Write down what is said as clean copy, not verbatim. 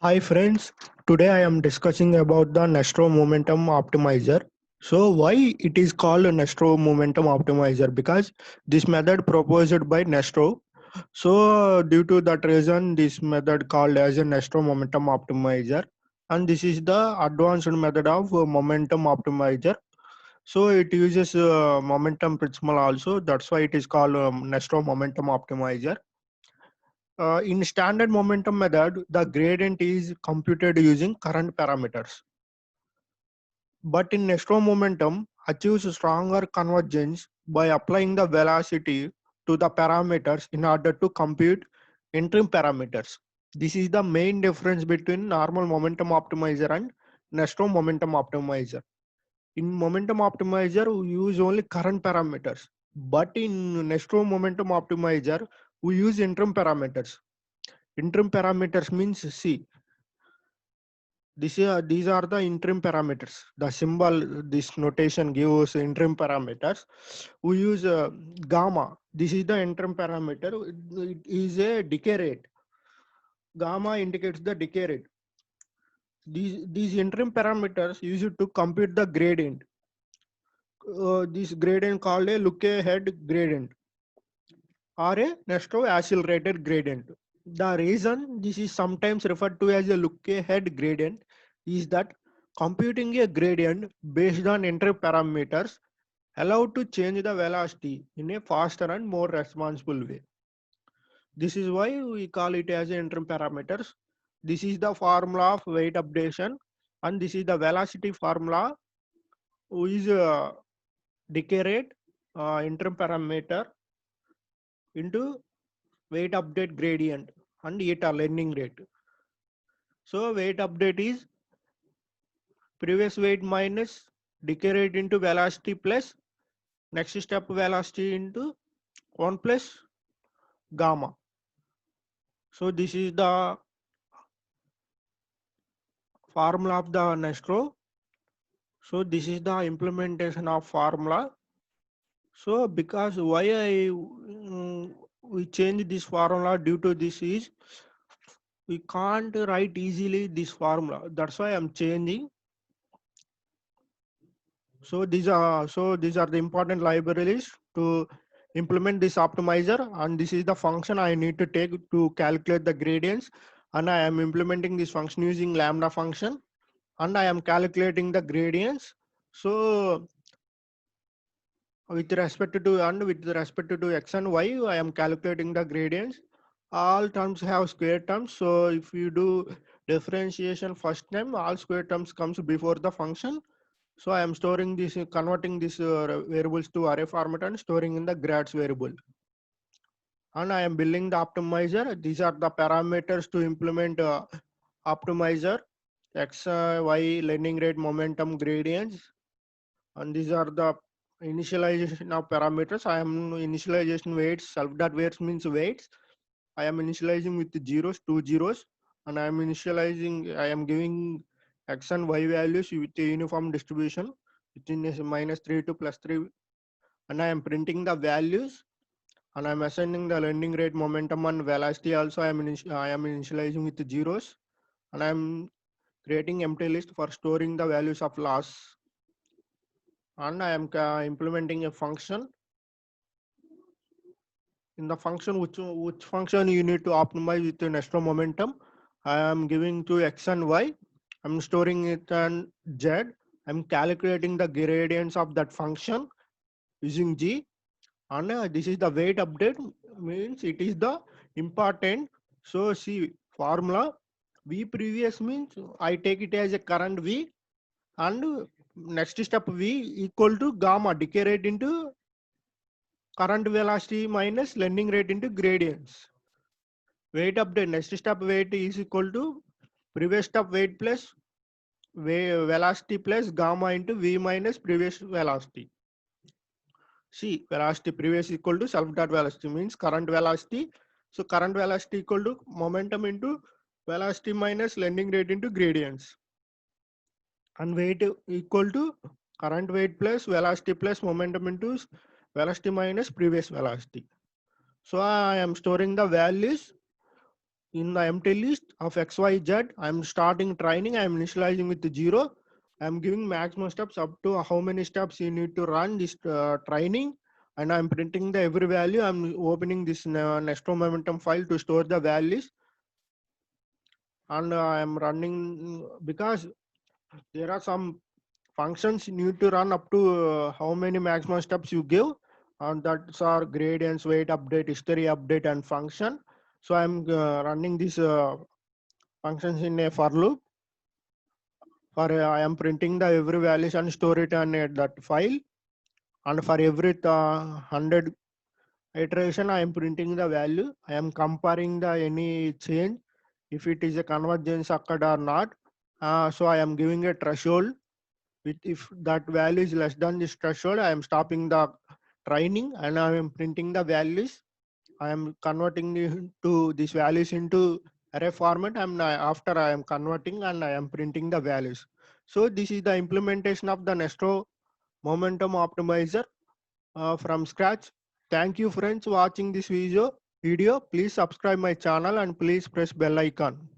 Hi friends, today I am discussing about the Nestro Momentum Optimizer. So why it is called a Nestro Momentum Optimizer? Because this method proposed by Nestro. So due to that reason, this method called as a Nestro Momentum Optimizer. And this is the advanced method of momentum optimizer. So it uses momentum principle also. That's why it is called Nestro Momentum Optimizer. In standard momentum method, the gradient is computed using current parameters. But in Nestro momentum achieves stronger convergence by applying the velocity to the parameters in order to compute interim parameters. This is the main difference between normal momentum optimizer and Nestro momentum optimizer. In momentum optimizer, we use only current parameters. But in Nestro momentum optimizer, we use interim parameters. Interim parameters means see these are the interim parameters. The symbol, this notation gives interim parameters. We use gamma. This is the interim parameter. It is a decay rate. Gamma indicates the decay rate. These interim parameters used to compute the gradient. This gradient called a look ahead gradient or a Nestro accelerated gradient. The reason this is sometimes referred to as a look ahead gradient is that computing a gradient based on entry parameters allow to change the velocity in a faster and more responsible way. This is why we call it as interim parameters. This is the formula of weight updation, and this is the velocity formula, which is decay rate interim parameter into weight update gradient and eta learning rate. So weight update is previous weight minus decay rate into velocity plus next step velocity into 1 plus gamma. So this is the formula of the Nestro. So this is the implementation of formula. So because why we change this formula due to this is we can't write easily this formula. That's why I'm changing. So these are the important libraries to implement this optimizer, and this is the function I need to take to calculate the gradients, and I am implementing this function using lambda function, and I am calculating the gradients. So with respect to x and y, I am calculating the gradients. All terms have square terms, so if you do differentiation first time, all square terms comes before the function. So I am storing this, converting these variables to array format and storing in the grads variable. And I am building the optimizer. These are the parameters to implement optimizer: x, y, learning rate, momentum, gradients. And these are the initialization of parameters. I am initialization weights. Self dot weights means weights. I am initializing with the zeros, two zeros, and I am giving x and y values with a uniform distribution within a -3 to +3, and I am printing the values, and I am assigning the learning rate, momentum, and velocity. Also, I am initializing with the zeros, and I am creating empty list for storing the values of loss, and I am implementing a function. In the function, which function you need to optimize with the Nestro momentum, I am giving to x and y. I'm storing it on z. I'm calculating the gradients of that function using g, and this is the weight update, means it is the important. So see formula, v previous means I take it as a current v, and next step v equal to gamma, decay rate into current velocity minus learning rate into gradients. Weight update, next step weight is equal to previous step weight plus velocity plus gamma into v minus previous velocity. See, velocity previous equal to self dot velocity means current velocity. So current velocity equal to momentum into velocity minus learning rate into gradients. And weight equal to current weight plus velocity plus momentum into velocity minus previous velocity. So I am storing the values in the empty list of XYZ, I'm starting training, I'm initializing with 0. I'm giving maximum steps up to how many steps you need to run this training, and I'm printing the every value. I'm opening this Nesto momentum file to store the values, and I'm running because there are some functions you need to run up to how many maximum steps you give, and that's our gradients, weight update, history update, and function. So I'm running these functions in a for loop. For I am printing the every values and store it on that file, and for every 100 iteration I am printing the value. I am comparing the any change, if it is a convergence occurred or not. So I am giving a threshold. If that value is less than this threshold, I am stopping the training and I am printing the values. I am converting to these values into array format. After I am converting and I am printing the values. So this is the implementation of the Nesto Momentum Optimizer from scratch. Thank you friends watching this video. Please subscribe my channel and please press bell icon.